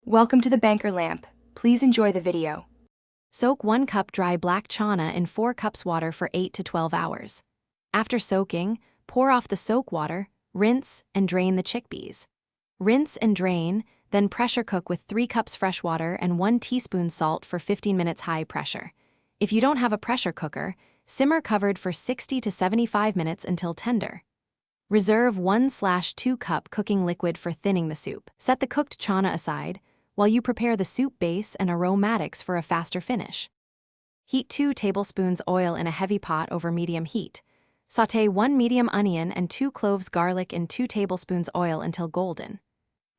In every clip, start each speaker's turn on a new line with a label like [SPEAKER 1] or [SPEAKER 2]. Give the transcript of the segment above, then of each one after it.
[SPEAKER 1] Welcome to the Banker Lamp. Please enjoy the video.
[SPEAKER 2] Soak 1 cup dry black chana in 4 cups water for 8 to 12 hours. After soaking, pour off the soak water, rinse, and drain the chickpeas. Rinse and drain, then pressure cook with 3 cups fresh water and 1 teaspoon salt for 15 minutes high pressure. If you don't have a pressure cooker, simmer covered for 60 to 75 minutes until tender. Reserve 1/2 cup cooking liquid for thinning the soup. Set the cooked chana aside, while you prepare the soup base and aromatics for a faster finish. Heat 2 tablespoons oil in a heavy pot over medium heat. Sauté 1 medium onion and 2 cloves garlic in 2 tablespoons oil until golden.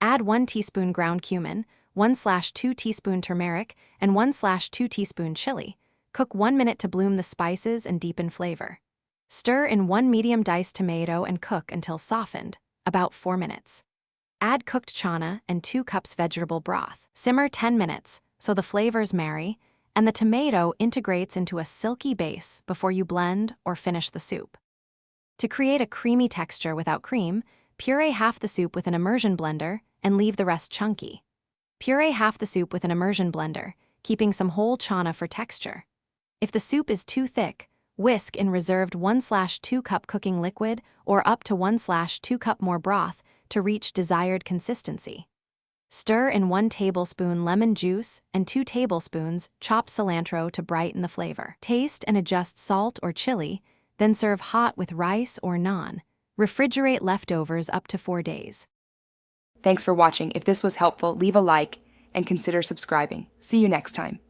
[SPEAKER 2] Add 1 teaspoon ground cumin, 1/2 teaspoon turmeric, and 1/2 teaspoon chili. Cook 1 minute to bloom the spices and deepen flavor. Stir in 1 medium diced tomato and cook until softened, about 4 minutes. Add cooked chana and 2 cups vegetable broth. Simmer 10 minutes so the flavors marry and the tomato integrates into a silky base before you blend or finish the soup. To create a creamy texture without cream, puree half the soup with an immersion blender and leave the rest chunky. Puree half the soup with an immersion blender, keeping some whole chana for texture. If the soup is too thick, whisk in reserved 1/2 cup cooking liquid or up to 1/2 cup more broth to reach desired consistency. Stir in 1 tablespoon lemon juice and 2 tablespoons chopped cilantro to brighten the flavor. Taste and adjust salt or chili, then serve hot with rice or naan. Refrigerate leftovers up to 4 days.
[SPEAKER 1] Thanks for watching. If this was helpful, leave a like and consider subscribing. See you next time.